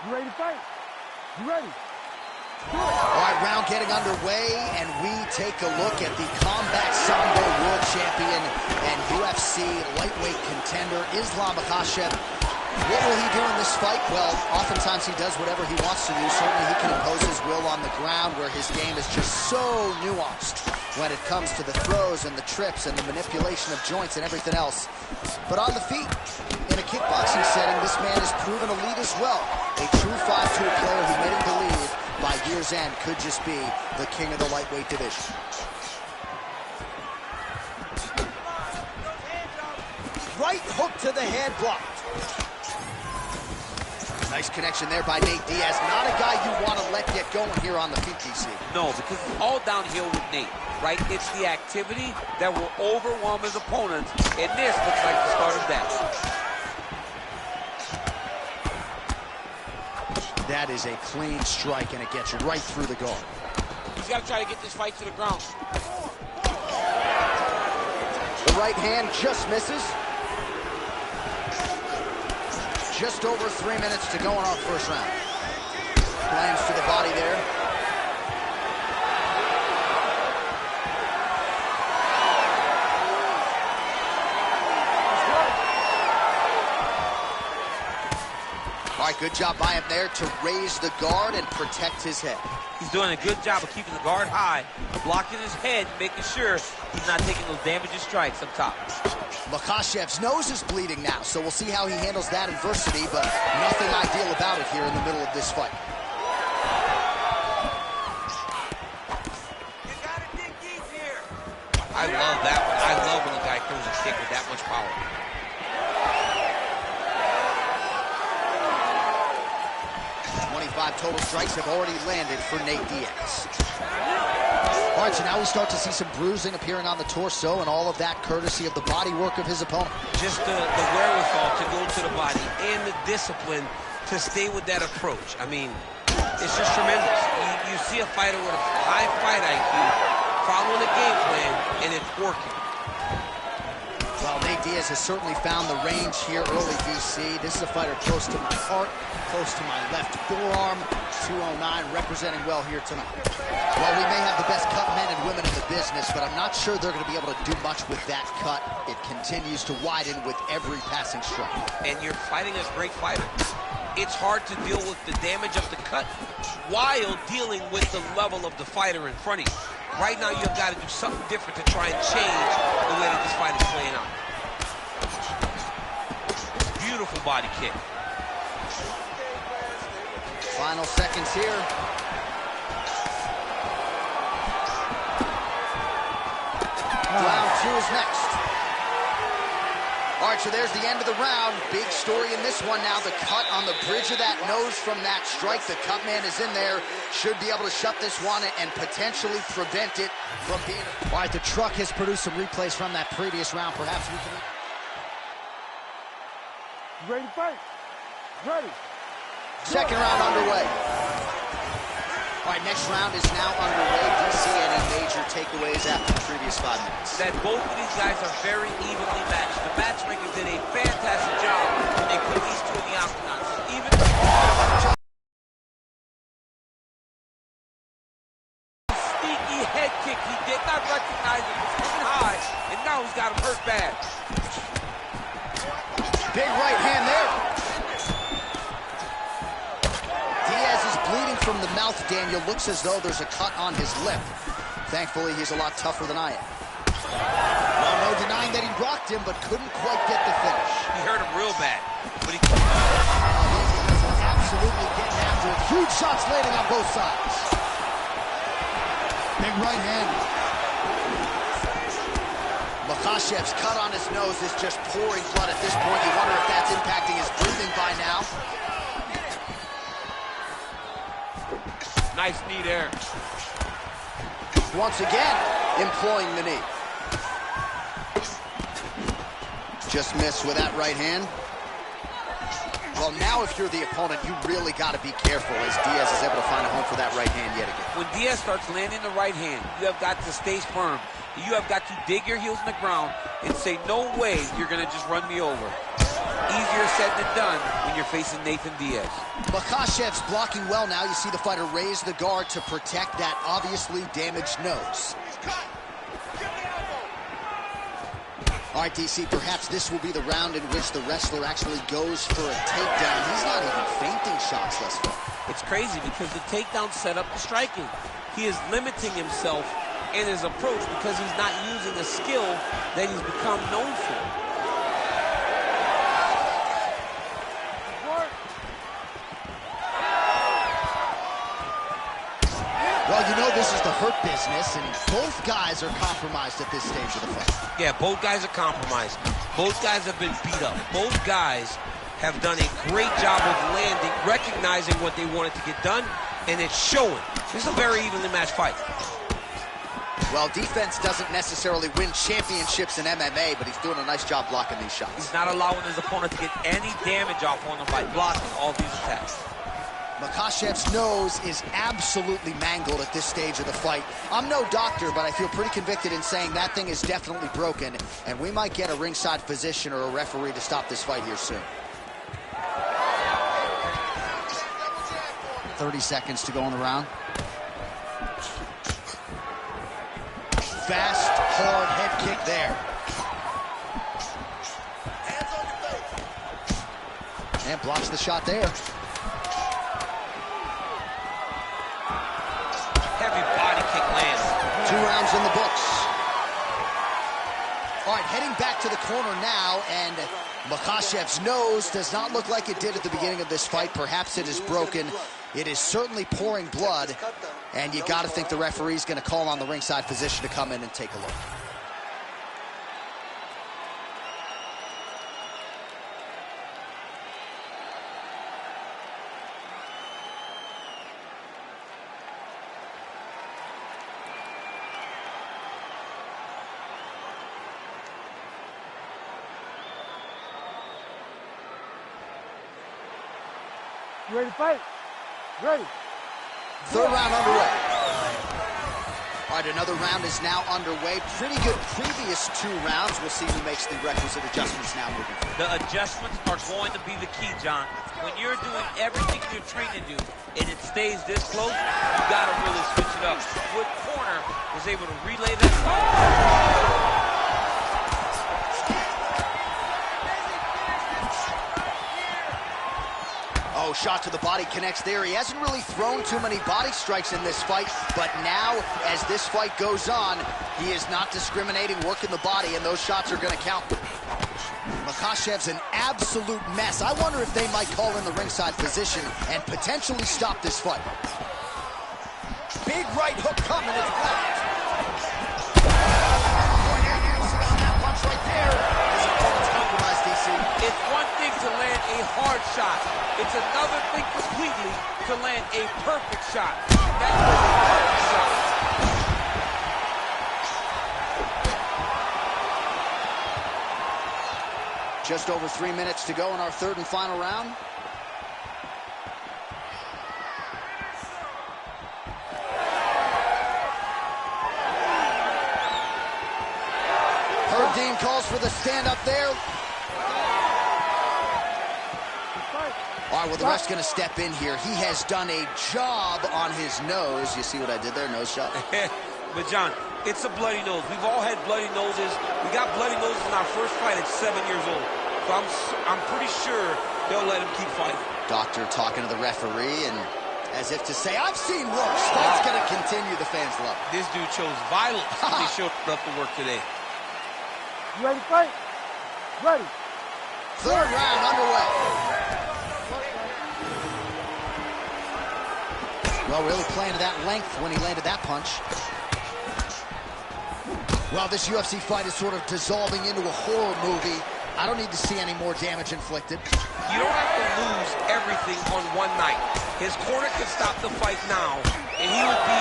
You ready to fight? You ready? All right, round getting underway, and we take a look at the Combat Sambo World Champion and UFC lightweight contender, Islam Makhachev. What will he do in this fight? Well, oftentimes he does whatever he wants to do. Certainly he can impose his will on the ground, where his game is just so nuanced when it comes to the throws and the trips and the manipulation of joints and everything else. But on the feet, in a kickboxing setting, this man has proven elite as well. A true 5-tool player who made him believe by year's end could just be the king of the lightweight division. Right hook to the head, blocked. Nice connection there by Nate Diaz. Not a guy you want to let get going here on the feet, DC. No, because it's all downhill with Nate, right? It's the activity that will overwhelm his opponents, and this looks like the start of that. That is a clean strike, and it gets you right through the guard. He's got to try to get this fight to the ground. The right hand just misses. Just over 3 minutes to go in our first round. Lands to the body there. All right, good job by him there to raise the guard and protect his head. He's doing a good job of keeping the guard high, blocking his head, making sure he's not taking those damaging strikes up top. Makhachev's nose is bleeding now, so we'll see how he handles that adversity, but nothing ideal about it here in the middle of this fight. You gotta dig deep here. I love that one. I love when a guy throws a kick with that much power. Total strikes have already landed for Nate Diaz. All right, so now we start to see some bruising appearing on the torso, and all of that courtesy of the body work of his opponent. Just the wherewithal to go to the body and the discipline to stay with that approach. I mean, it's just tremendous. You see a fighter with a high fight IQ following a game plan, and it's working. Well, Nate Diaz has certainly found the range here early, DC. This is a fighter close to my heart, close to my left forearm. 209 representing well here tonight. Well, we may have the best cut men and women in the business, but I'm not sure they're going to be able to do much with that cut. It continues to widen with every passing strike. And you're fighting as a great fighter. It's hard to deal with the damage of the cut while dealing with the level of the fighter in front of you. Right now, you've got to do something different to try and change the way that this fight is playing out. Beautiful body kick. Final seconds here. Round 2 is next. All right, so there's the end of the round. Big story in this one now. The cut on the bridge of that nose from that strike. The cut man is in there. Should be able to shut this one and potentially prevent it from being... All right, the truck has produced some replays from that previous round. Perhaps we can... You ready to fight? Ready. Second round underway. All right, next round is now underway. DC, any major takeaways after the previous 5 minutes? That both of these guys are very evenly matched. The matchmakers did a fantastic job when they put these two in the octagon. So even sneaky head kick, he did not recognize it. Was coming high, and now he's got him hurt bad. Big right hand there. Diaz is bleeding from the mouth, Daniel. Looks as though there's a cut on his lip. Thankfully, he's a lot tougher than I am. Well, no denying that he rocked him, but couldn't quite get the finish. He hurt him real bad, but he... Absolutely getting after it. Huge shots landing on both sides. Big right hand. Makhachev's cut on his nose is just pouring blood at this point. You wonder if that's impacting his breathing by now. Nice knee there. Once again, employing the knee. Just missed with that right hand. Well, now if you're the opponent, you really got to be careful as Diaz is able to find a home for that right hand yet again. When Diaz starts landing the right hand, you have got to stay firm. You have got to dig your heels in the ground and say, no way you're going to just run me over. Easier said than done when you're facing Nathan Diaz. Makhachev's blocking well now. You see the fighter raise the guard to protect that obviously damaged nose. All right, DC, perhaps this will be the round in which the wrestler actually goes for a takedown. He's not even feinting shots thus far. It's crazy because the takedown set up the striking. He is limiting himself in his approach because he's not using a skill that he's become known for. Well, you know this is the hurt business, and both guys are compromised at this stage of the fight. Yeah, both guys are compromised. Both guys have been beat up. Both guys have done a great job of landing, recognizing what they wanted to get done, and it's showing. This is a very evenly matched fight. Well, defense doesn't necessarily win championships in MMA, but he's doing a nice job blocking these shots. He's not allowing his opponent to get any damage off on him by blocking all these attacks. Makhachev's nose is absolutely mangled at this stage of the fight. I'm no doctor, but I feel pretty convicted in saying that thing is definitely broken, and we might get a ringside physician or a referee to stop this fight here soon. 30 seconds to go in the round. Fast, hard head kick there. And blocks the shot there. Heavy body kick lands. 2 rounds in the books. All right, heading back to the corner now, and Makhachev's nose does not look like it did at the beginning of this fight. Perhaps it is broken. It is certainly pouring blood, and you got to think the referee's going to call on the ringside physician to come in and take a look. You ready to fight? Ready. 3rd round underway. All right, another round is now underway. Pretty good previous 2 rounds. We'll see who makes the requisite adjustments now moving forward. The adjustments are going to be the key, John. When you're doing everything you're trained to do and it stays this close, you got to really switch it up. Wood Corner was able to relay that. Oh, shot to the body connects there. He hasn't really thrown too many body strikes in this fight, but now, as this fight goes on, he is not discriminating, working the body, and those shots are going to count. Makhachev's an absolute mess. I wonder if they might call in the ringside physician and potentially stop this fight. Big right hook coming, it's blocked. That punch right there. His opponent's compromised, DC. It's one thing to land a hard shot. It's another thing completely to land a perfect shot. That was a perfect shot. Just over 3 minutes to go in our 3rd and final round. Dean calls for the stand-up there. All right, well, the ref's going to step in here. He has done a job on his nose. You see what I did there? Nose shot. But, John, it's a bloody nose. We've all had bloody noses. We got bloody noses in our first fight at 7 years old. So I'm pretty sure they'll let him keep fighting. Doctor talking to the referee, and as if to say, I've seen worse. That's going to continue. The fans love it. This dude chose violence when he showed up to work today. You ready to fight? Ready. 3rd round underway. Well, really playing to that length when he landed that punch. Well, this UFC fight is sort of dissolving into a horror movie. I don't need to see any more damage inflicted. You don't have to lose everything on one night. His corner can stop the fight now, and he would be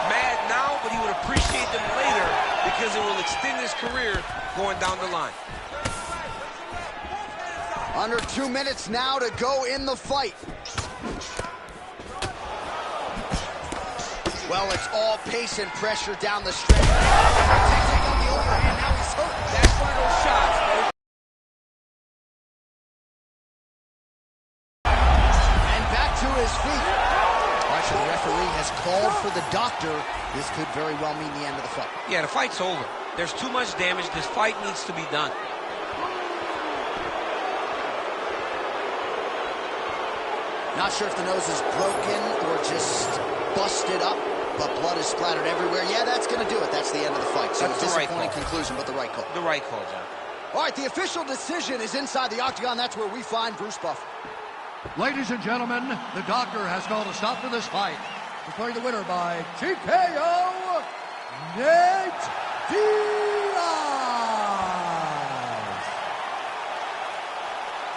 mad now, but he would appreciate them later because it will extend his career going down the line. Under 2 minutes now to go in the fight. Well, it's all pace and pressure down the stretch. Takes it on the overhand, now he's hurt. That's one of those shots to his feet. All right, so the referee has called for the doctor. This could very well mean the end of the fight. Yeah, the fight's over. There's too much damage. This fight needs to be done. Not sure if the nose is broken or just busted up, but blood is splattered everywhere. Yeah, that's going to do it. That's the end of the fight. So that's a the right disappointing call. conclusion, but the right call. The right call, John. All right, the official decision is inside the octagon. That's where we find Bruce Buffer. Ladies and gentlemen, the doctor has called a stop to this fight. Declaring the winner by TKO, Nate Diaz.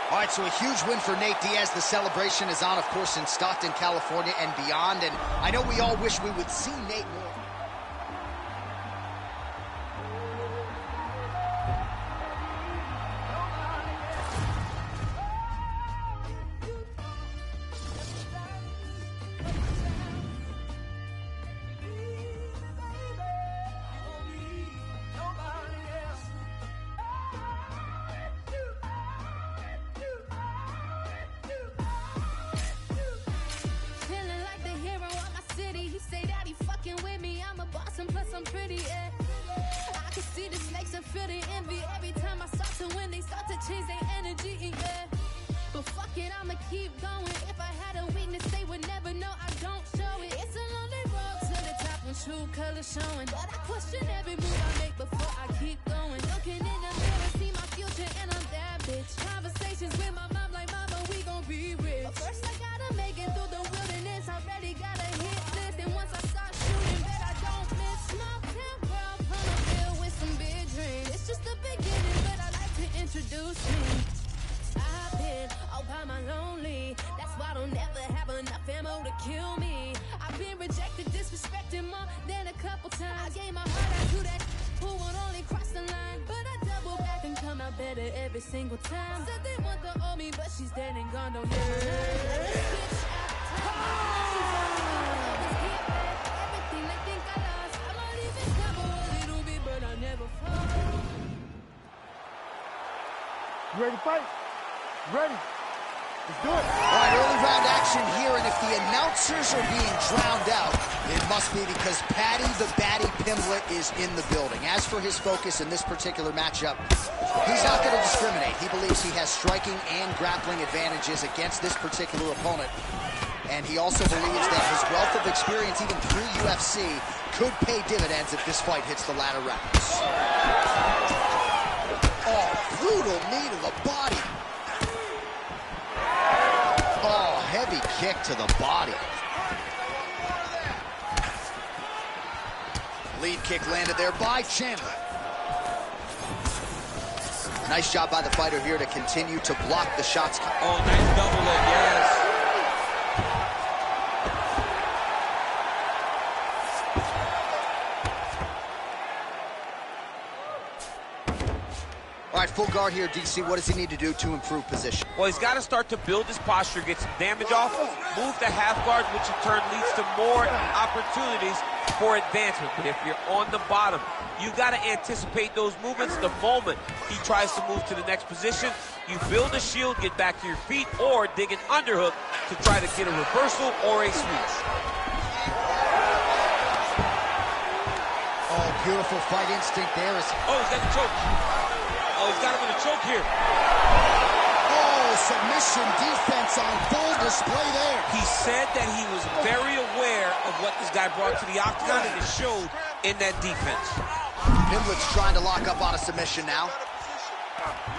All right, so a huge win for Nate Diaz. The celebration is on, of course, in Stockton, California and beyond. And I know we all wish we would see Nate more. Feel the envy every time I start to win. They start to change their energy, yeah. But fuck it, I'ma keep going. If I had a weakness, they would never know I don't show it. It's a lonely road to the top when true colors showing. But I question every move I make before I keep going. Looking in the mirror, see my future, and I'm that bitch. Conversations with my mom like, mama, we gon' be rich. But first I gotta make it through the wilderness. Already got a hit list, and once I start shooting, bet I don't miss. Small town world, gonna fill with some big dreams. It's just the beginning, but I like to introduce me. I've been all by my lonely. That's why I don't ever have enough ammo to kill me. I've been rejected, disrespected more than a couple times. I gave my heart out to that who would only cross the line, but I double back and come out better every single time. Said they want the old me, but she's dead and gone. Don't hear her. Everything they think I lost, I might even stumble a little bit, but I'll never fall. You ready to fight? Ready. Let's do it. All right, early round action here, and if the announcers are being drowned out, it must be because Patty the Batty Pimblett is in the building. As for his focus in this particular matchup, he's not going to discriminate. He believes he has striking and grappling advantages against this particular opponent. And he also believes that his wealth of experience, even pre-UFC, could pay dividends if this fight hits the latter rounds. Oh, brutal knee to the body. Oh, heavy kick to the body. Lead kick landed there by Chandler. Nice job by the fighter here to continue to block the shots. Oh, nice double leg, yes. All right, full guard here, DC. What does he need to do to improve position? Well, he's got to start to build his posture, get some damage off, move to half guard, which in turn leads to more opportunities for advancement. But if you're on the bottom, you got to anticipate those movements the moment he tries to move to the next position. You build a shield, get back to your feet, or dig an underhook to try to get a reversal or a sweep. Oh, beautiful fight instinct there. Oh, he's got the choke. Oh, he's got him in a choke here. Oh, submission defense on full display there. He said that he was very aware of what this guy brought to the octagon, and it showed in that defense. Pimblett's trying to lock up on a submission now.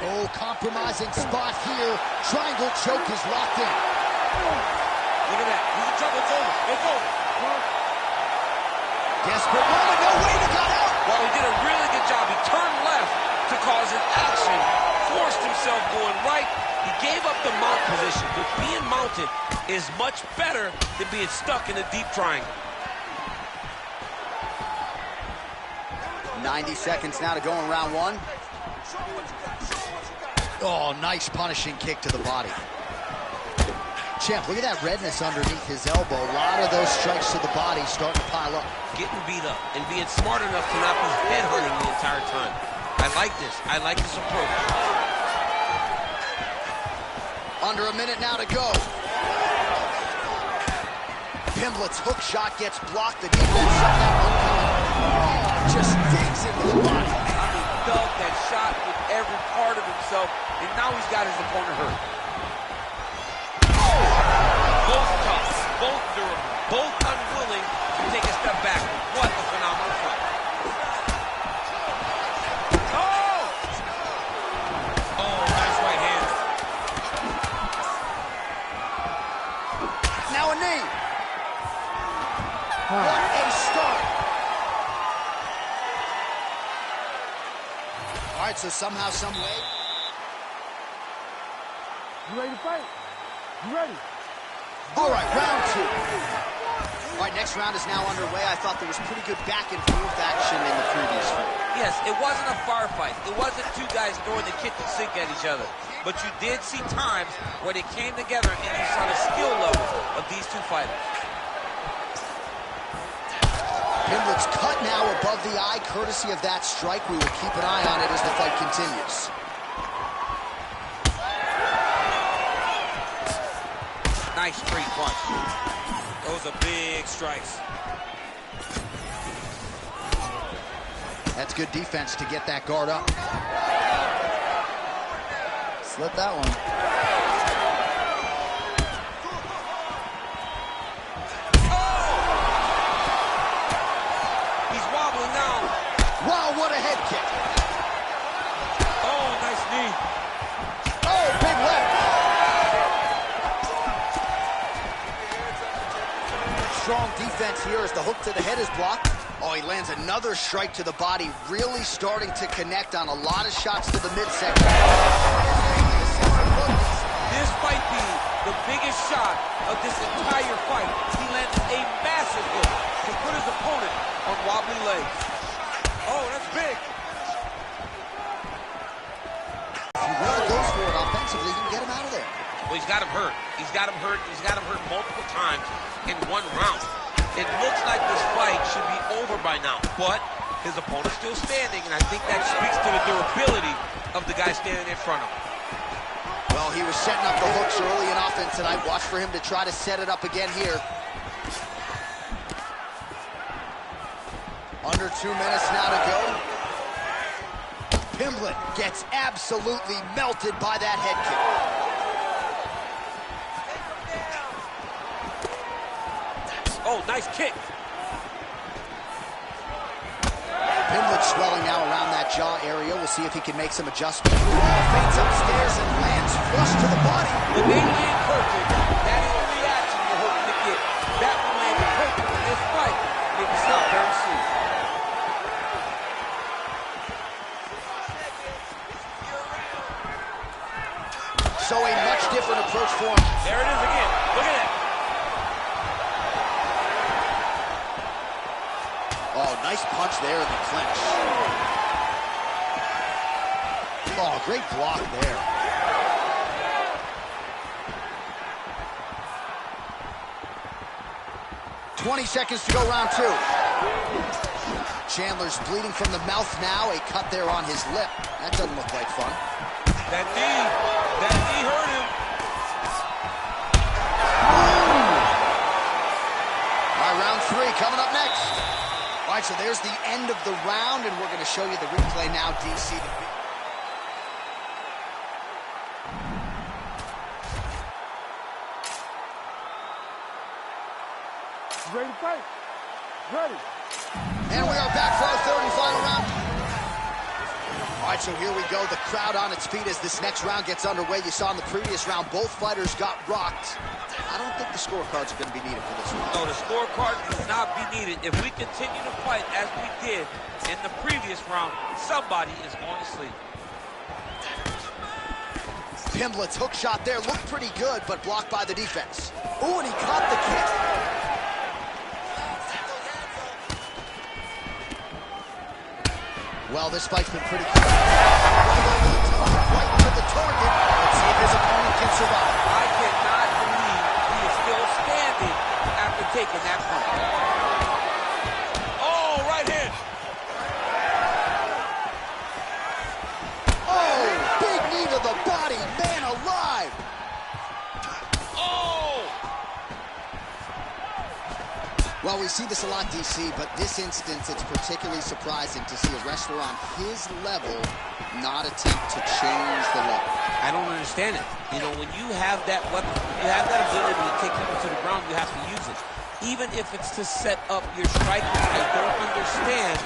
Oh, compromising spot here. Triangle choke is locked in. Look at that. He's in trouble. It's over. It's over. Desperate moment. No way to got out. Well, he did a really good job. He turned left to cause an action, forced himself going right. He gave up the mount position, but being mounted is much better than being stuck in a deep triangle. 90 seconds now to go in round one. Oh, nice punishing kick to the body. Champ, look at that redness underneath his elbow. A lot of those strikes to the body starting to pile up. Getting beat up and being smart enough to not be headhunting the entire time. I like this. I like this approach. Under a minute now to go. Pimblett's hook shot gets blocked. The defense saw that one coming. Oh, just digs into the body. I mean, dug that shot with every part of himself, and now he's got his opponent hurt. Both tough, both durable, both unwilling to take a step back. What a phenomenal fight. Oh, nice right hand. Now a knee. What a start. All right, so somehow, some way. You ready to fight? You ready? All right, round 2. All right, next round is now underway. I thought there was pretty good back and forth action in the previous fight. Yes, it wasn't a firefight. It wasn't two guys throwing the kitchen sink at each other. But you did see times where they came together and you saw the skill level of these two fighters. Pimblett's cut now above the eye, courtesy of that strike. We will keep an eye on it as the fight continues. Nice straight punch. Those are big strikes. That's good defense to get that guard up. Slip that one. Wow, what a head kick. Oh, nice knee. Oh, big left. Strong defense here as the hook to the head is blocked. Oh, he lands another strike to the body, really starting to connect on a lot of shots to the midsection. This might be the biggest shot of this entire fight. He landed a massive hook to put his opponent on wobbly legs. Oh, that's big. If he really goes for it offensively, he can get him out of there. Well, he's got him hurt. He's got him hurt. He's got him hurt multiple times in one round. It looks like this fight should be over by now, but his opponent's still standing, and I think that speaks to the durability of the guy standing in front of him. Well, he was setting up the hooks early and often tonight. Watch for him to try to set it up again here. Under 2 minutes now to go. Pimblett gets absolutely melted by that head kick. Oh, nice kick. Pimblett swelling now around that jaw area. We'll see if he can make some adjustments. Fades upstairs and lands flush to the body. When they land perfect, that is the reaction you're hoping to get. That one landed perfect in this fight. Maybe stop very soon. So a much different approach for him. There it is again. Look at that. Oh, nice punch there in the clinch. Oh, great block there. "20 seconds to go, round 2. Chandler's bleeding from the mouth now. A cut there on his lip. That doesn't look like fun. That knee hurt him. All right, round 3 coming up next. All right, so there's the end of the round, and we're going to show you the replay now, DC. You ready to fight? Ready. And we are back for our third and final round. All right, so here we go. The crowd on its feet as this next round gets underway. You saw in the previous round, both fighters got rocked. I don't think the scorecards are going to be needed for this one. No, the scorecard does not be needed. If we continue to fight as we did in the previous round, somebody is going to sleep. Pimblett's hook shot there looked pretty good, but blocked by the defense. Ooh, and he caught the kick. Well, this fight's been pretty close. Right to the target. Let's see if his opponent can survive. I cannot believe he is still standing after taking that punch. Oh, right hand. Oh, big knee to the body. Man alive. Oh! Well, we see this a lot, DC, but this instance, it's particularly surprising to see a wrestler on his level not attempt to change the level. I don't understand it. You know, when you have that weapon, you have that ability to take people to the ground, you have to use it. Even if it's to set up your striking, I don't understand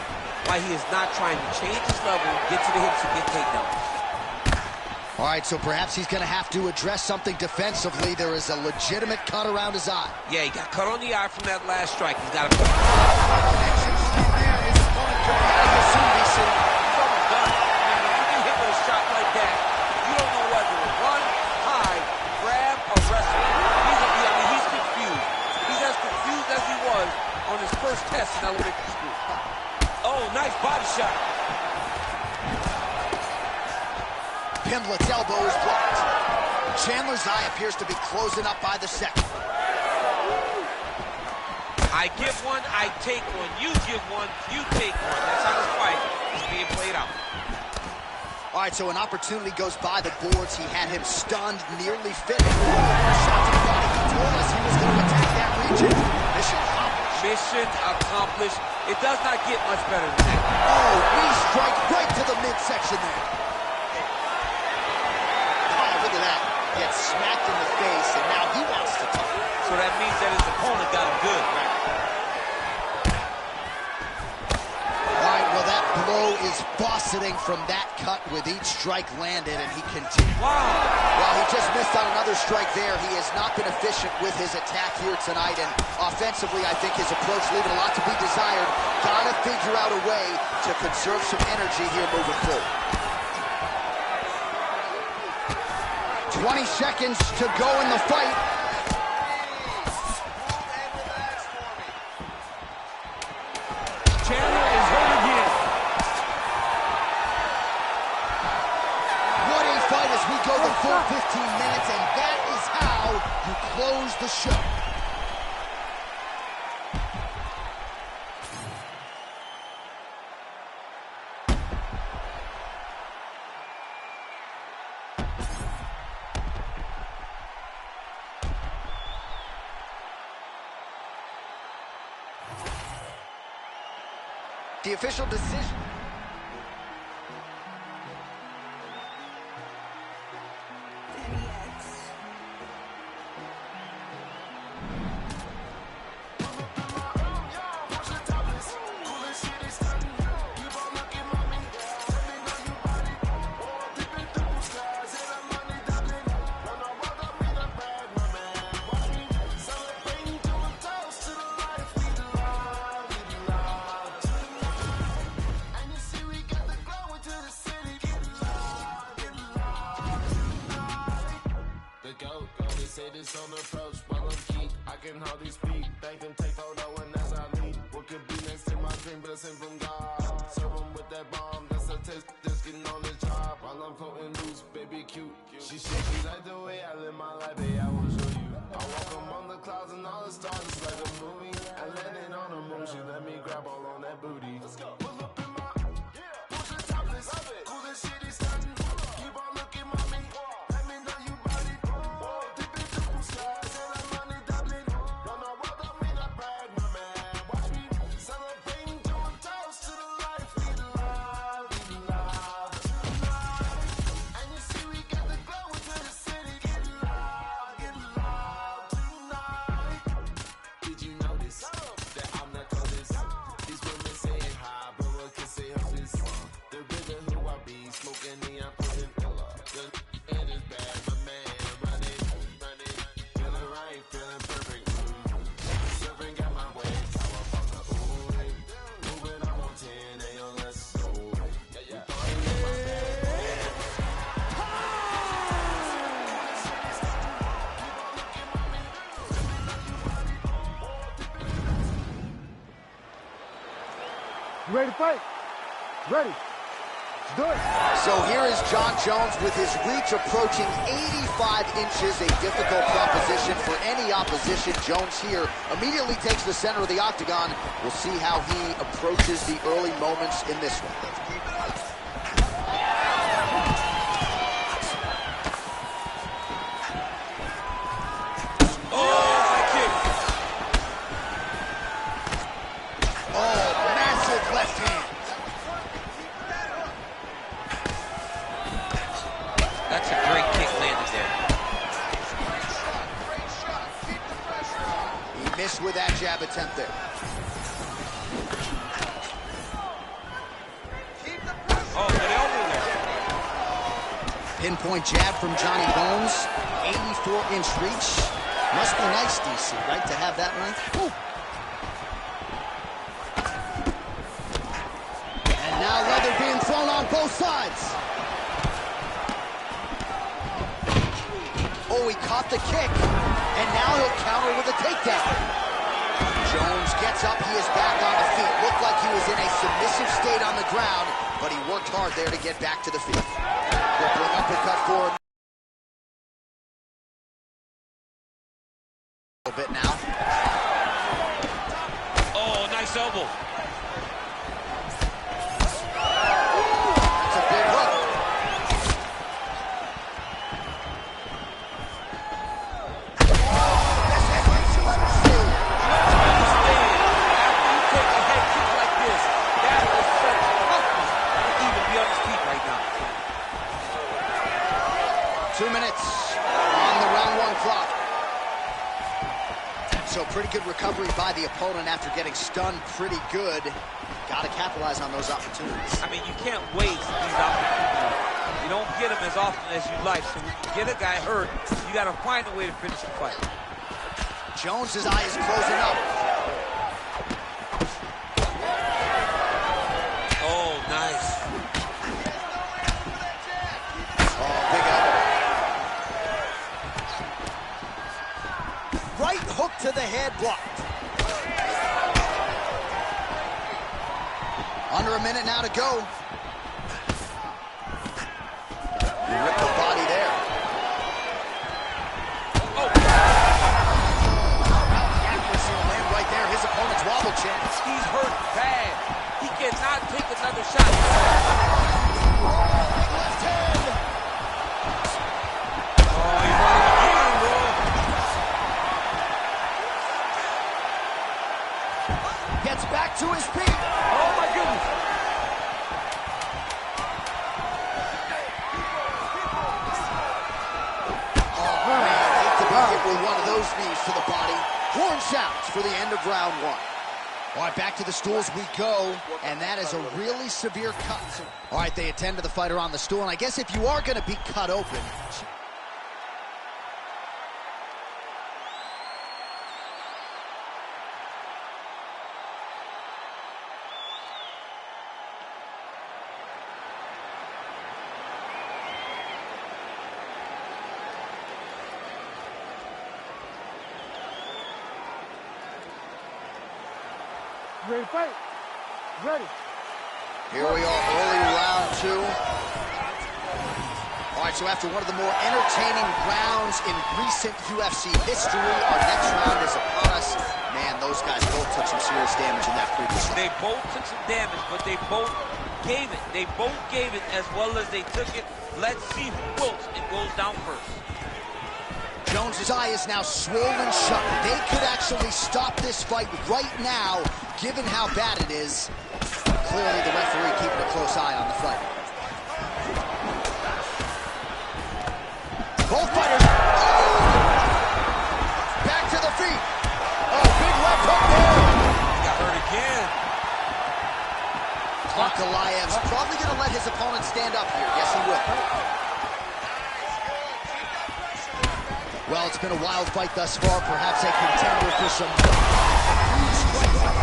why he is not trying to change his level, get to the hips, and get takedowns. All right, so perhaps he's going to have to address something defensively. There is a legitimate cut around his eye. Yeah, he got cut on the eye from that last strike. He's got to put Connection still there. His opponent dramatic as soon as He's almost done. I mean, when you get hit with a shot like that, you don't know whether to run, hide, grab, or wrestle. He's confused. He's as confused as he was on his first test in elementary school. Oh, nice body shot. Pimblett's elbow is blocked. Chandler's eye appears to be closing up by the second. I give one, I take one. You give one, you take one. That's how this fight is being played out. All right, so an opportunity goes by the boards. He had him stunned, nearly finished. Shot to the body. He told us he was going to attack that region. Mission accomplished. Mission accomplished. It does not get much better than that. Oh, knee strike right to the midsection there. Oh, look at that. Gets smacked in the face, and now he wants to talk. So that means that his opponent got him good, right? All right, well, that blow is buffeting from that cut with each strike landed, and he continued. Wow. Well, he just missed on another strike there. He has not been efficient with his attack here tonight, and offensively, I think his approach leaving a lot to be desired. Gotta figure out a way to conserve some energy here moving forward. 20 seconds to go in the fight. Chandler is hurt again. What a fight as we go the full 15 minutes, and that is how you close the show. The official decision. Say this on the approach, while I'm key, I can hardly speak. Thank them, take photo, and as I leave, what could be next to my dream, blessing from God. Serve them with that bomb, that's a test, just getting on the job. While I'm floating loose, baby cute. She shaky like the way I live my life, baby, I will show you. I walk among the clouds and all the stars, it's like a movie. I landed on the moon, she let me grab all on that booty. Let's go. Pull up in my, push the topless, cool as shit, is stunting. Keep on looking, mommy, let me know you body. You ready to fight? Ready. Let's do it. So here is John Jones with his reach approaching 85 inches, a difficult proposition for any opposition. Jones here immediately takes the center of the octagon. We'll see how he approaches the early moments in this one. Missed with that jab attempt there. Oh, good elbow there. Pinpoint jab from Johnny Bones. 84-inch reach. Must be nice, DC, right, to have that length? Ooh. And now leather being thrown on both sides. Oh, he caught the kick, and now he'll counter with a takedown. Jones gets up, he is back on the feet. Looked like he was in a submissive state on the ground, but he worked hard there to get back to the feet. Crippling uppercut for him. A bit now. Oh, nice elbow. That's a big hook. So pretty good recovery by the opponent after getting stunned pretty good. Got to capitalize on those opportunities. I mean, you can't waste these opportunities. You don't get them as often as you'd like. So when you get a guy hurt, you got to find a way to finish the fight. Jones's eye is closing up. Oh, nice. Oh, big elbow. Right hook to the head, blocked. Under a minute now to go. He ripped the body there. Oh. Accuracy will land right there. His opponent's wobble chance. He's hurt bad. He cannot take another shot. Left hand. Oh, he's running again, bro. Gets back to his feet. Oh, my goodness. Hit with one of those knees to the body. Horn sounds for the end of round one. All right, back to the stools we go, and that is a really severe cut. All right, they attend to the fighter on the stool, and I guess if you are going to be cut open... Ready to fight? Ready. Here we are, early round two. All right, so after one of the more entertaining rounds in recent UFC history, our next round is upon us. Man, those guys both took some serious damage in that previous round. They both took some damage, but they both gave it. They both gave it as well as they took it. Let's see who wilts and goes down first. Jones's eye is now swollen shut. They could actually stop this fight right now, given how bad it is. Clearly the referee keeping a close eye on the fight. Both fighters. Back to the feet. Oh, big left hook there. Got hurt again. Ankalaev's probably going to let his opponent stand up here. Yes, he will. Well, it's been a wild fight thus far. Perhaps a contender for some huge strikes there.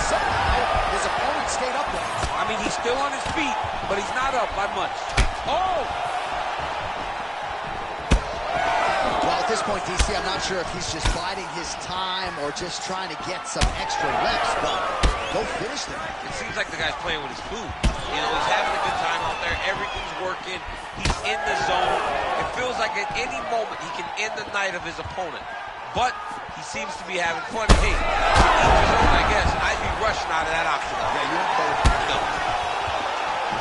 Somehow, his opponent stayed upright. I mean, he's still on his feet, but he's not up by much. Oh! Well, at this point, DC, I'm not sure if he's just biding his time or just trying to get some extra reps, but go finish them. It seems like the guy's playing with his food. You know, he's having a good time out there. Everything's working. He's in the zone. It feels like at any moment he can end the night of his opponent. But he seems to be having fun. Hey, I guess I'd be rushing out of that octagon. Yeah, you don't play with him. No.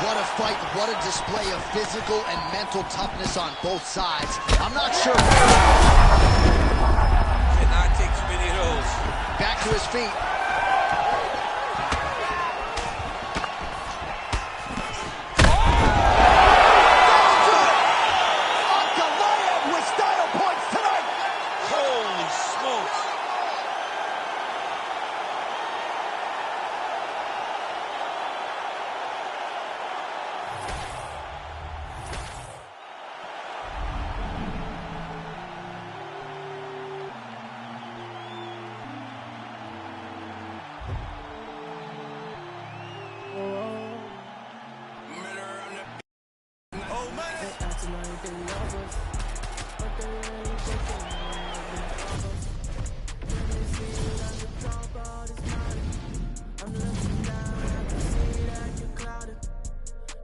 What a fight, what a display of physical and mental toughness on both sides. I'm not sure. Cannot take too many of those. Back to his feet. but they love us. But they really thinking of us. When they see it at the top of this mountain, I'm looking down, I can see that you're clouded.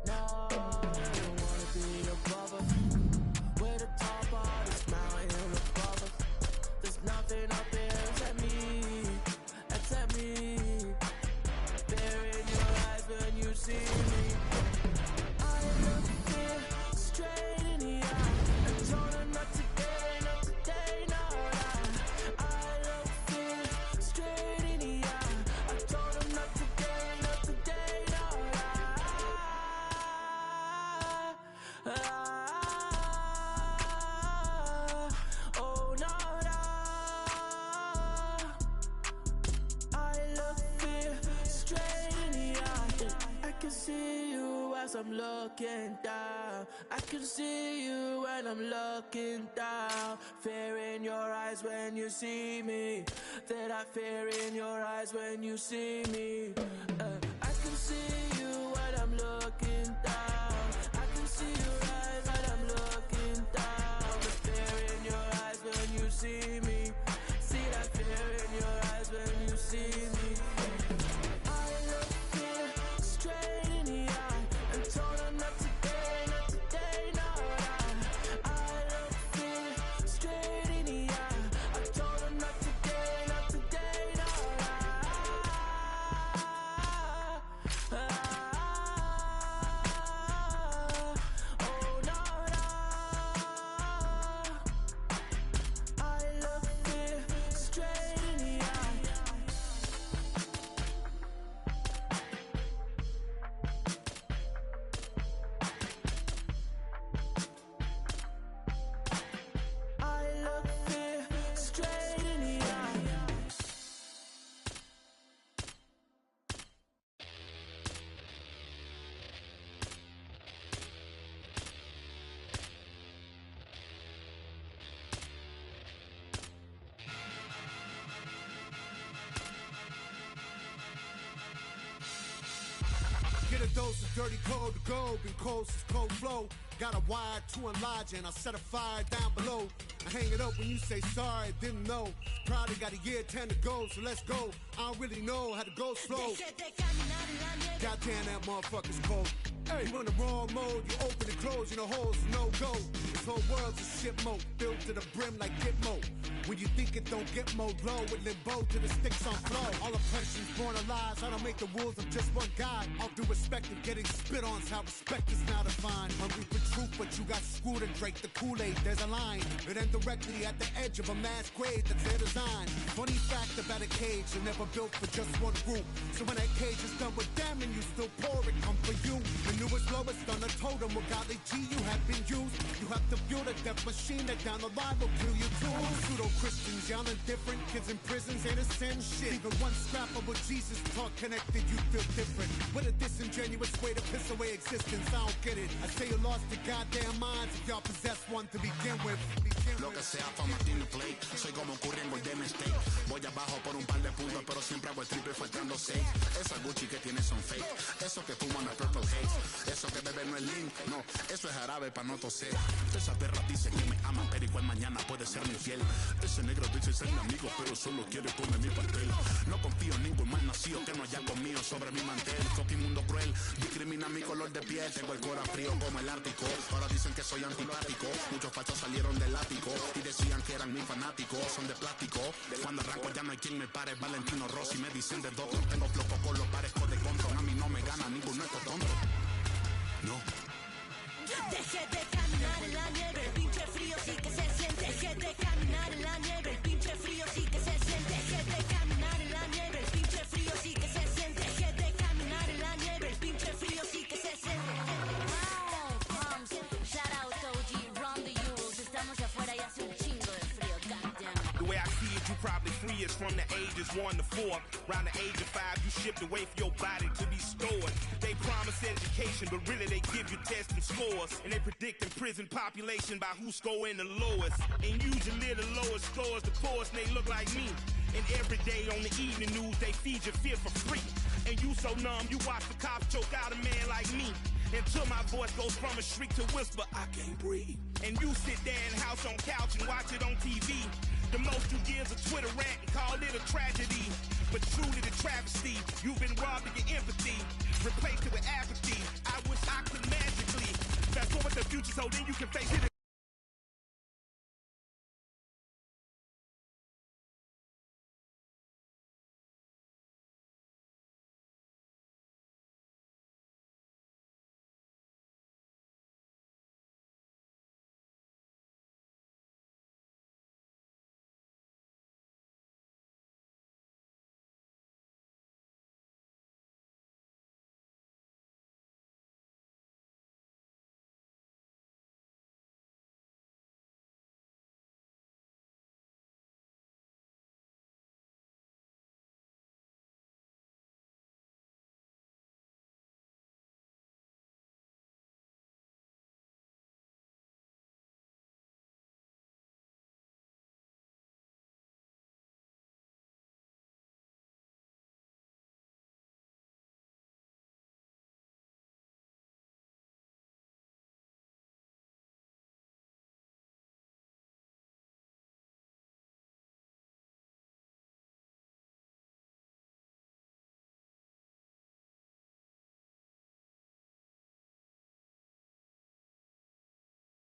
No, they don't wanna be above us. We're the top of this mountain above us. There's nothing up there except me, except me. There in your eyes when you see me. I look fear straight in the eye and told her not today, not today, no lie. I look fear straight in the eye. I told her not today, not today, no lie. Oh no, I look fear straight in the eye. I can see you as I'm looking down. I can see you when I'm looking down. Fear in your eyes when you see me. That I fear in your eyes when you see me. I can see you when I'm looking down. I can see your eyes when I'm looking down. The fear in your eyes when you see me. See that fear in your eyes when you see me. I look fear straight in the eye and told her not today, not today, no lie. I look fear straight in the eye. I told her not today, not today, no lie. Oh no, I look fear straight in the eye. I look fear straight in the eye. Get a dose of dirty cold to go, been cold since cold flow. Got a wire to enlarge and I'll set a fire down below. I hang it up when you say sorry, didn't know. Probably got a year 10 to go, so let's go. I don't really know how to go slow. Goddamn, that motherfucker's cold. Hey, you in the wrong mode, you open and close, you know holes, no go. This whole world's a shit mode, filled to the brim like Gitmo. When you think it don't get more low, with limbo to the sticks on flow. All oppression's born of lies, I don't make the rules, I'm just one guy. All due respect and getting spit on's how respect is now defined. Hungry for truth, but you got screwed and drank the Kool-Aid, there's a line. It ends directly at the edge of a mass grave, that's their design. Funny fact about a cage, you're never built for just one group. So when that cage is done with them and you still pour it, come for you. The newest, lowest on the totem, with godly G you have been used. You have to fuel the death machine that down the line will kill you too. Pseudo-Christians, y'all indifferent. Kids in prisons ain't a sin shit. Even one scrap of what Jesus taught connected, you feel different. With a disingenuous way to piss away existence, I don't get it. I say you lost your goddamn minds if y'all possess one to begin with. Lo que sea fama tiene play. Soy como Curry en Golden State. Voy abajo por un par de puntos, pero siempre hago el triple faltando 6. Esa Gucci que tiene son fake. Eso que fuman es Purple Haze. Eso que bebe no es lean. No, eso es jarabe pa' no toser. Esa perra dice que me ama, pero igual mañana puede ser mi fiel. Ese negro dice ser mi amigo, pero solo quiere comer mi pastel. No confío en ningún mal nacido que no haya conmigo sobre mi mantel. Fucking mundo cruel, discrimina mi color de piel. Tengo el corazón frío como el Ártico. Ahora dicen que soy antipático. Muchos fachos salieron del ático y decían que eran mis fanáticos. Son de plástico. Cuando arranco ya no hay quien me pare. Valentino Rossi me dicen de doctor. Tengo floco con los parezco de control. A mí no me gana ninguno estos tontos. No. Deje de caminar en la nieve, el pinche frío sí que se siente. Deje de caminar en la nieve, el pinche frío sí que se siente. Deje de caminar en la nieve, el pinche frío sí que se siente. Deje de caminar en la nieve, el pinche frío sí que se siente. Wow, Pumps, shout out OG, run the Euros. Estamos afuera y hace un chingo de frío, goddamn. The way I see it, you probably free is from the ages 1 to 4. Around the age of 5, you shipped away for your body to be stored. They promise education, but really they give you tests and scores. And they predict in prison population by who's scoring the lowest. And usually the lowest scores the poorest, and they look like me. And every day on the evening news, they feed your fear for free. And you so numb, you watch the cops choke out a man like me. Until my voice goes from a shriek to whisper, I can't breathe. And you sit there in house on couch and watch it on TV. The most you give is a Twitter rant and call it a tragedy. But truly the travesty, you've been robbed of your empathy, replaced it with apathy. I wish I could magically fast forward the future so then you can face it.